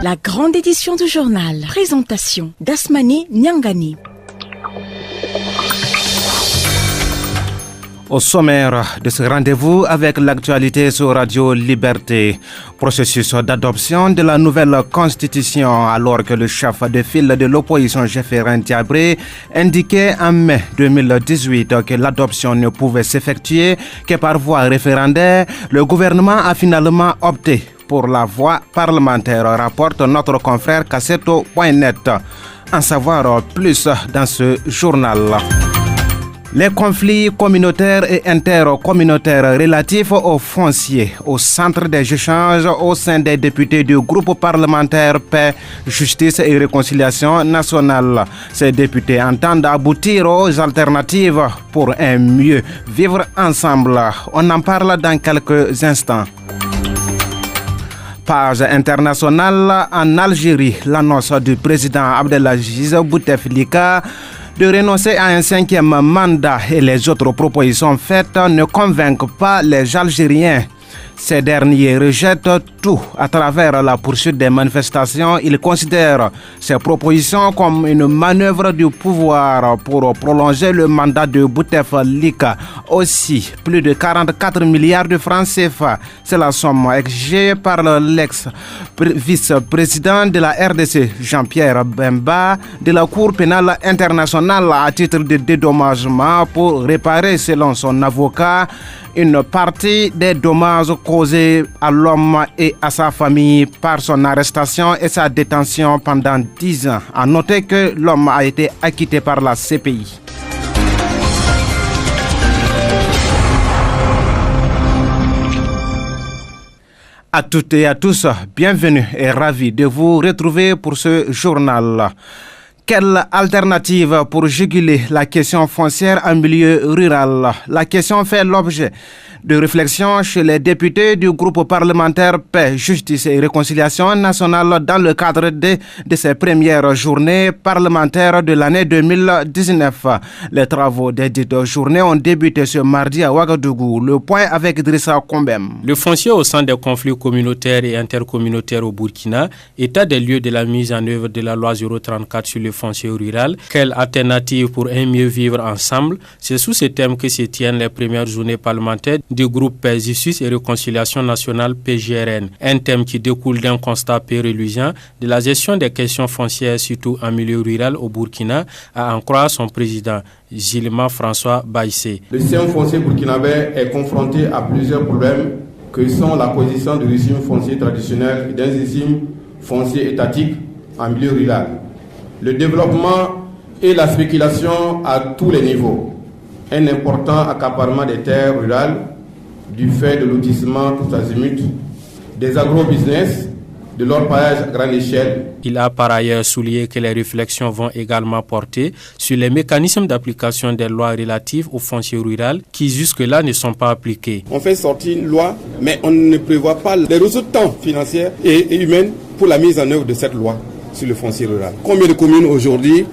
La grande édition du journal. Présentation d'Asmani Nyangani. Au sommaire de ce rendez-vous avec l'actualité sur Radio Liberté, processus d'adoption de la nouvelle constitution alors que le chef de file de l'opposition Jefferin Diabré indiquait en mai 2018 que l'adoption ne pouvait s'effectuer que par voie référendaire, le gouvernement a finalement opté pour la voie parlementaire, rapporte notre confrère Cassetto.net. En savoir plus dans ce journal. Les conflits communautaires et intercommunautaires relatifs aux fonciers au centre des échanges au sein des députés du groupe parlementaire Paix, Justice et Réconciliation nationale. Ces députés entendent aboutir aux alternatives pour un mieux vivre ensemble. On en parle dans quelques instants. Page internationale en Algérie, l'annonce du président Abdelaziz Bouteflika de renoncer à un 5e mandat et les autres propositions faites ne convainquent pas les Algériens. Ces derniers rejettent tout à travers la poursuite des manifestations. Ils considèrent ces propositions comme une manœuvre du pouvoir pour prolonger le mandat de Bouteflika. Aussi, plus de 44 milliards de francs CFA. C'est la somme exigée par l'ex-vice-président de la RDC, Jean-Pierre Bemba, de la Cour pénale internationale à titre de dédommagement pour réparer, selon son avocat, une partie des dommages causés à l'homme et à sa famille par son arrestation et sa détention pendant 10 ans. À noter que l'homme a été acquitté par la CPI. À toutes et à tous, bienvenue et ravi de vous retrouver pour ce journal. Quelle alternative pour juguler la question foncière en milieu rural? La question fait l'objet de réflexions chez les députés du groupe parlementaire Paix, Justice et Réconciliation nationale dans le cadre de ces premières journées parlementaires de l'année 2019. Les travaux des dites journées ont débuté ce mardi à Ouagadougou. Le point avec Idrissa Kombem. Le foncier au sein des conflits communautaires et intercommunautaires au Burkina, état des lieux de la mise en œuvre de la loi 034 sur le foncier rural, quelle alternative pour un mieux vivre ensemble? C'est sous ce thème que se tiennent les premières journées parlementaires du groupe Paix, Justice et Réconciliation nationale PGRN. Un thème qui découle d'un constat pérennisant de la gestion des questions foncières, surtout en milieu rural au Burkina, à en croire son président, Gilma François Baïsé. Le système foncier burkinabé est confronté à plusieurs problèmes que sont l'acquisition du régime foncier traditionnel et d'un régime foncier étatique en milieu rural, le développement et la spéculation à tous les niveaux, un important accaparement des terres rurales du fait de lotissement tous azimuts, des agro-business, de l'orpaillage à grande échelle. Il a par ailleurs souligné que les réflexions vont également porter sur les mécanismes d'application des lois relatives au foncier rural qui jusque-là ne sont pas appliquées. On fait sortir une loi, mais on ne prévoit pas les ressources tant financières et humaines pour la mise en œuvre de cette loi sur le foncier rural. Combien de communes aujourd'hui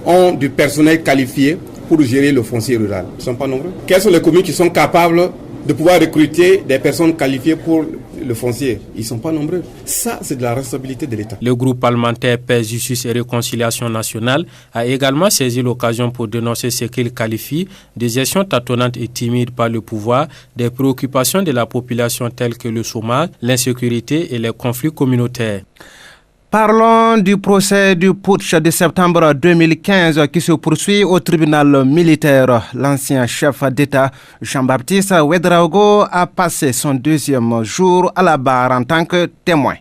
ont du personnel qualifié pour gérer le foncier rural? Ils ne sont pas nombreux. Quelles sont les communes qui sont capables de pouvoir recruter des personnes qualifiées pour le foncier? Ils ne sont pas nombreux. Ça, c'est de la responsabilité de l'État. Le groupe parlementaire Paix, Justice et Réconciliation nationale a également saisi l'occasion pour dénoncer ce qu'il qualifie de gestion tâtonnante et timide par le pouvoir des préoccupations de la population telles que le chômage, l'insécurité et les conflits communautaires. Parlons du procès du putsch de septembre 2015 qui se poursuit au tribunal militaire. L'ancien chef d'État Jean-Baptiste Ouédraogo a passé son 2e jour à la barre en tant que témoin.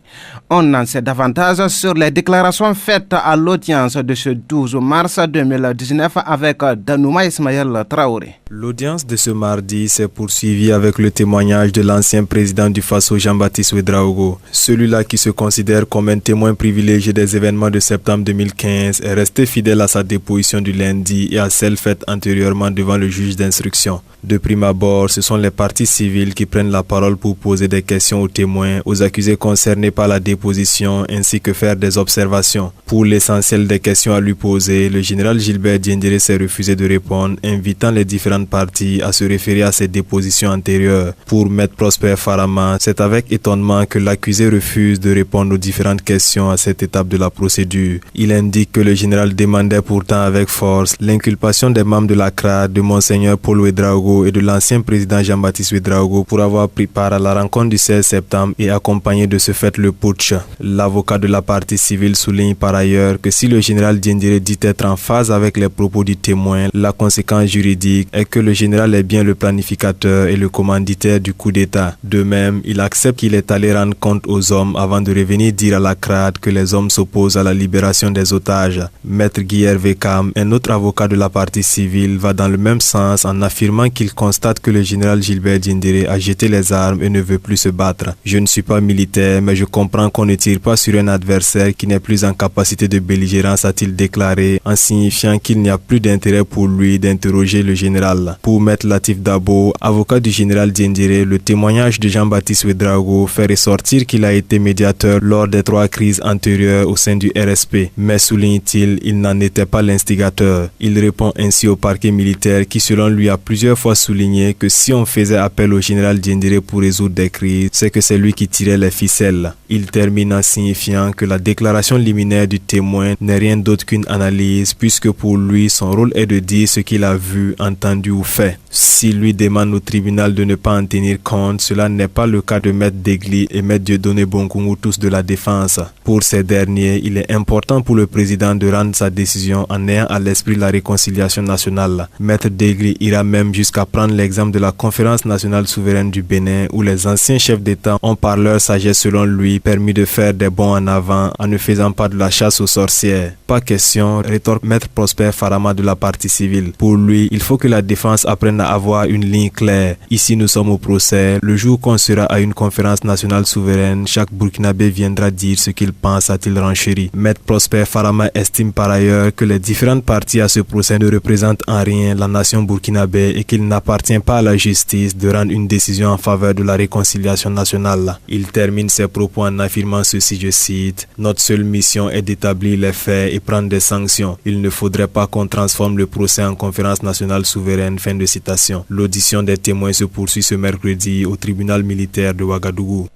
On en sait davantage sur les déclarations faites à l'audience de ce 12 mars 2019 avec Danouma Ismaël Traoré. L'audience de ce mardi s'est poursuivie avec le témoignage de l'ancien président du Faso Jean-Baptiste Ouédraogo. Celui-là qui se considère comme un témoin privilégié des événements de septembre 2015 est resté fidèle à sa déposition du lundi et à celle faite antérieurement devant le juge d'instruction. De prime abord, ce sont les parties civiles qui prennent la parole pour poser des questions aux témoins, aux accusés concernés par la déposition ainsi que faire des observations. Pour l'essentiel des questions à lui poser, le général Gilbert Diendéré s'est refusé de répondre, invitant les différentes parties à se référer à ses dépositions antérieures. Pour Maître Prosper Farama, c'est avec étonnement que l'accusé refuse de répondre aux différentes questions à cette étape de la procédure. Il indique que le général demandait pourtant avec force l'inculpation des membres de la CRAD, de Monseigneur Paul Ouédraogo et de l'ancien président Jean-Baptiste Ouédraogo pour avoir pris part à la rencontre du 16 septembre et accompagné de ce fait le putsch. L'avocat de la partie civile souligne par ailleurs que si le général Diendéré dit être en phase avec les propos du témoin, la conséquence juridique est que le général est bien le planificateur et le commanditaire du coup d'État. De même, il accepte qu'il est allé rendre compte aux hommes avant de revenir dire à la CRAD que les hommes s'opposent à la libération des otages. Maître Guy Hervé Cam, un autre avocat de la partie civile, va dans le même sens en affirmant qu'il constate que le général Gilbert Diendéré a jeté les armes et ne veut plus se battre. Je ne suis pas militaire, mais je comprends qu'on ne tire pas sur un adversaire qui n'est plus en capacité de belligérance, a-t-il déclaré, en signifiant qu'il n'y a plus d'intérêt pour lui d'interroger le général. Pour Maître Latif Dabo, avocat du général Diendéré, le témoignage de Jean-Baptiste Ouédraogo fait ressortir qu'il a été médiateur lors des 3 crises antérieures au sein du RSP. Mais souligne-t-il, il n'en était pas l'instigateur. Il répond ainsi au parquet militaire qui, selon lui, a plusieurs fois souligné que si on faisait appel au général Diendéré pour résoudre des crises, c'est que c'est lui qui tirait les ficelles. Il termine en signifiant que la déclaration liminaire du témoin n'est rien d'autre qu'une analyse, puisque pour lui, son rôle est de dire ce qu'il a vu, entendu ou fait. S'il lui demande au tribunal de ne pas en tenir compte, cela n'est pas le cas de Maître Degli et Maître Dieudonné Bonkungu, tous de la défense. Pour ces derniers, il est important pour le président de rendre sa décision en ayant à l'esprit la réconciliation nationale. Maître Degli ira même jusqu'à prendre l'exemple de la Conférence nationale souveraine du Bénin, où les anciens chefs d'État ont par leur sagesse, selon lui, permis de faire des bonds en avant en ne faisant pas de la chasse aux sorcières. Pas question, rétorque Maître Prosper Farama de la partie civile. Pour lui, il faut que la défense apprenne à avoir une ligne claire. Ici, nous sommes au procès. Le jour qu'on sera à une conférence nationale souveraine, chaque Burkinabé viendra dire ce qu'il pense, a-t-il renchéri. Maître Prosper Farama estime par ailleurs que les différentes parties à ce procès ne représentent en rien la nation burkinabé et qu'il n'appartient pas à la justice de rendre une décision en faveur de la réconciliation nationale. Il termine ses propos en affirmant ceci, je cite, « Notre seule mission est d'établir les faits et prendre des sanctions. Il ne faudrait pas qu'on transforme le procès en conférence nationale souveraine. » Fin de citation. L'audition des témoins se poursuit ce mercredi au tribunal militaire de Ouagadougou.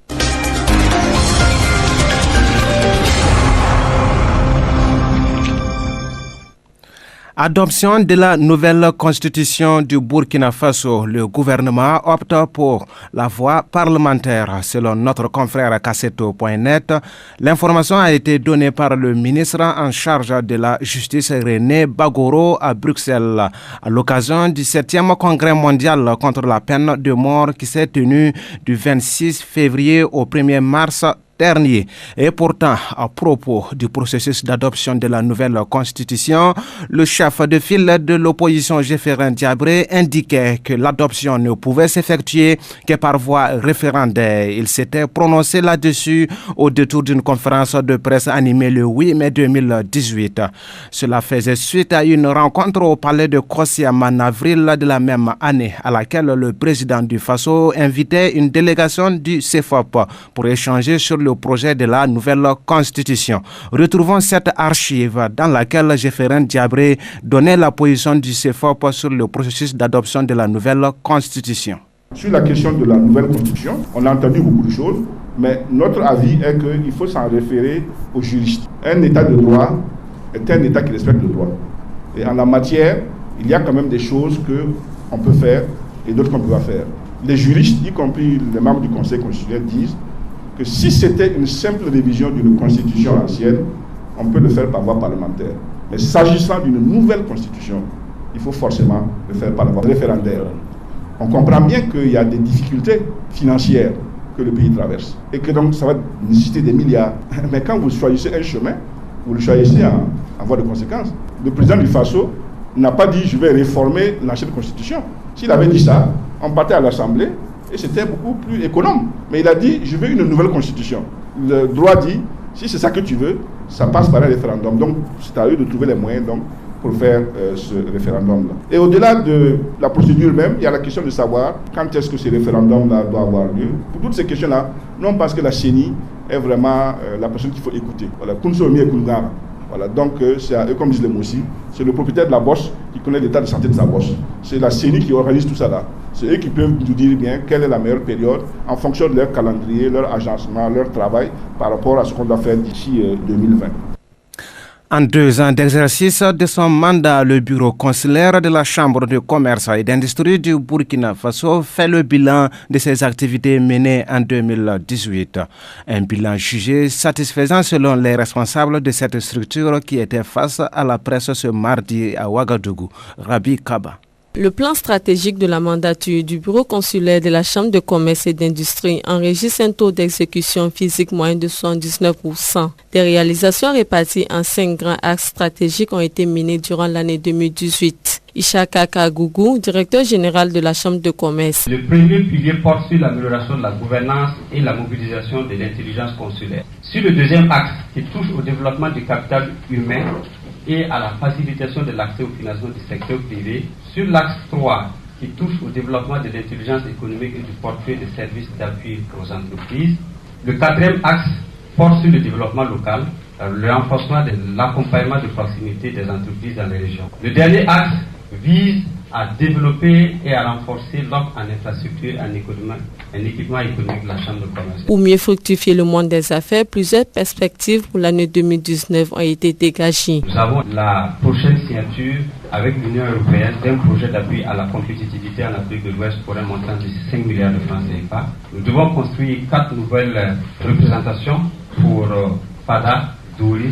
Adoption de la nouvelle constitution du Burkina Faso. Le gouvernement opte pour la voie parlementaire. Selon notre confrère Kasseto.net, l'information a été donnée par le ministre en charge de la justice René Bagoro à Bruxelles à l'occasion du 7e congrès mondial contre la peine de mort qui s'est tenu du 26 février au 1er mars dernier. Et pourtant, à propos du processus d'adoption de la nouvelle constitution, le chef de file de l'opposition Jefferin Diabré indiquait que l'adoption ne pouvait s'effectuer que par voie référendaire. Il s'était prononcé là-dessus au détour d'une conférence de presse animée le 8 mai 2018. Cela faisait suite à une rencontre au palais de Kosiam en avril de la même année, à laquelle le président du Faso invitait une délégation du CEFOP pour échanger sur le projet de la nouvelle constitution. Retrouvons cette archive dans laquelle Jefferin Diabré donnait la position du CEFOP sur le processus d'adoption de la nouvelle constitution. Sur la question de la nouvelle constitution, on a entendu beaucoup de choses, mais notre avis est qu'il faut s'en référer aux juristes. Un état de droit est un état qui respecte le droit. Et en la matière, il y a quand même des choses qu'on peut faire et d'autres qu'on ne peut pas faire. Les juristes, y compris les membres du Conseil constitutionnel, disent que si c'était une simple révision d'une constitution ancienne, on peut le faire par voie parlementaire. Mais s'agissant d'une nouvelle constitution, il faut forcément le faire par la voie référendaire. On comprend bien qu'il y a des difficultés financières que le pays traverse et que donc ça va nécessiter des milliards. Mais quand vous choisissez un chemin, vous le choisissez en voie de conséquence. Le président du Faso n'a pas dit « je vais réformer l'ancienne constitution ». S'il avait dit ça, on partait à l'Assemblée et c'était beaucoup plus économe. Mais il a dit « je veux une nouvelle constitution ». Le droit dit « si c'est ça que tu veux, ça passe par un référendum ». Donc c'est à eux de trouver les moyens pour faire ce référendum-là. Et au-delà de la procédure même, il y a la question de savoir quand est-ce que ce référendum-là doit avoir lieu. Pour toutes ces questions-là, non parce que la CENI est vraiment la personne qu'il faut écouter. Voilà, Kounsomi et Koungara. Voilà, donc c'est à eux, comme disent les Moussi, c'est le propriétaire de la bourse qui connaît l'état de santé de sa bourse. C'est la CENI qui organise tout ça là. C'est eux qui peuvent nous dire bien quelle est la meilleure période en fonction de leur calendrier, leur agencement, leur travail par rapport à ce qu'on doit faire d'ici 2020. En 2 ans d'exercice de son mandat, le bureau consulaire de la Chambre de commerce et d'industrie du Burkina Faso fait le bilan de ses activités menées en 2018. Un bilan jugé satisfaisant selon les responsables de cette structure qui était face à la presse ce mardi à Ouagadougou. Rabi Kaba. Le plan stratégique de la mandature du bureau consulaire de la Chambre de commerce et d'industrie enregistre un taux d'exécution physique moyen de 79%. Des réalisations réparties en 5 grands axes stratégiques ont été menées durant l'année 2018. Ishaka Kagougou, directeur général de la Chambre de commerce. Le premier pilier porte sur l'amélioration de la gouvernance et la mobilisation de l'intelligence consulaire. Sur le deuxième axe, qui touche au développement du capital humain et à la facilitation de l'accès au financement du secteur privé. Sur l'axe 3, qui touche au développement de l'intelligence économique et du portefeuille de services d'appui aux entreprises. Le quatrième axe porte sur le développement local, le renforcement de l'accompagnement de proximité des entreprises dans les régions. Le dernier axe vise à développer et à renforcer l'offre en infrastructure et en équipement économique de la Chambre de commerce. Pour mieux fructifier le monde des affaires, plusieurs perspectives pour l'année 2019 ont été dégagées. Nous avons la prochaine signature avec l'Union européenne d'un projet d'appui à la compétitivité en Afrique de l'Ouest pour un montant de 5 milliards de francs CFA. Nous devons construire 4 nouvelles représentations pour Fada, Douri,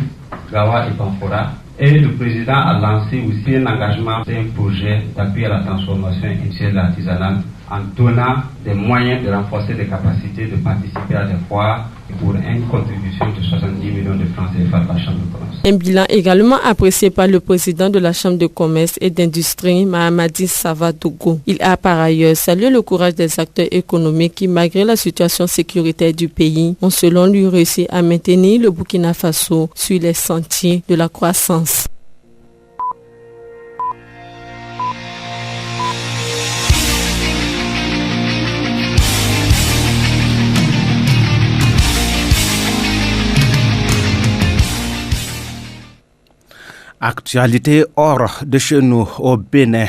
Gawa et Banfora. Et le président a lancé aussi un engagement d'un projet d'appui à la transformation industrielle artisanale en donnant des moyens de renforcer les capacités de participer à des foires pour une contribution de 70 millions de francs CFA de la Chambre de commerce. Un bilan également apprécié par le président de la Chambre de commerce et d'industrie, Mahamadi Savadougou. Il a par ailleurs salué le courage des acteurs économiques qui, malgré la situation sécuritaire du pays, ont selon lui réussi à maintenir le Burkina Faso sur les sentiers de la croissance. Actualité hors de chez nous au Bénin.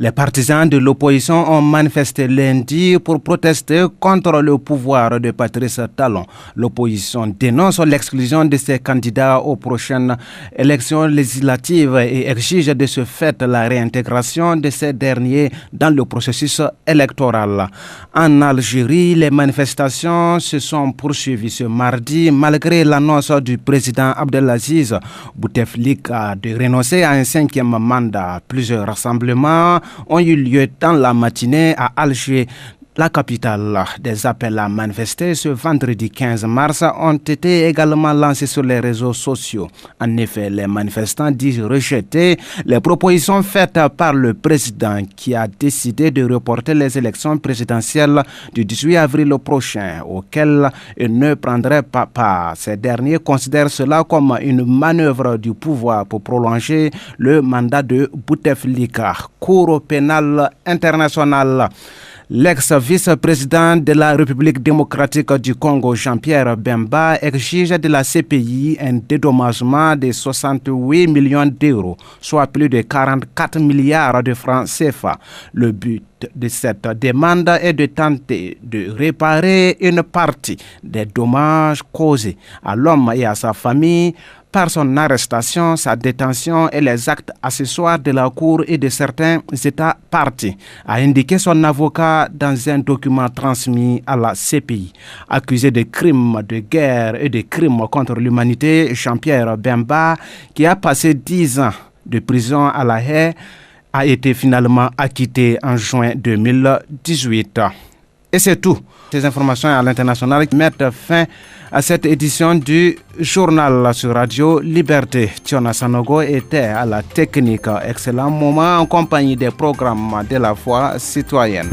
Les partisans de l'opposition ont manifesté lundi pour protester contre le pouvoir de Patrice Talon. L'opposition dénonce l'exclusion de ses candidats aux prochaines élections législatives et exige de ce fait la réintégration de ces derniers dans le processus électoral. En Algérie, les manifestations se sont poursuivies ce mardi malgré l'annonce du président Abdelaziz Bouteflika de renoncer à un 5e mandat. Plusieurs rassemblements ont eu lieu dans la matinée à Alger, la capitale. Des appels à manifester ce vendredi 15 mars ont été également lancés sur les réseaux sociaux. En effet, les manifestants disent rejeter les propositions faites par le président qui a décidé de reporter les élections présidentielles du 18 avril prochain, auxquelles il ne prendrait pas part. Ces derniers considèrent cela comme une manœuvre du pouvoir pour prolonger le mandat de Bouteflika. Cour pénale internationale. L'ex-vice-président de la République démocratique du Congo, Jean-Pierre Bemba, exige de la CPI un dédommagement de 68 millions d'euros, soit plus de 44 milliards de francs CFA. Le but de cette demande est de tenter de réparer une partie des dommages causés à l'homme et à sa famille par son arrestation, sa détention et les actes accessoires de la Cour et de certains États partis, a indiqué son avocat dans un document transmis à la CPI. Accusé de crimes de guerre et de crimes contre l'humanité, Jean-Pierre Bemba, qui a passé 10 ans de prison à La Haye, a été finalement acquitté en juin 2018. Et c'est tout. Ces informations à l'international mettent fin à cette édition du journal sur Radio Liberté. Tiona Sanogo était à la technique. Excellent moment en compagnie des programmes de la foi citoyenne.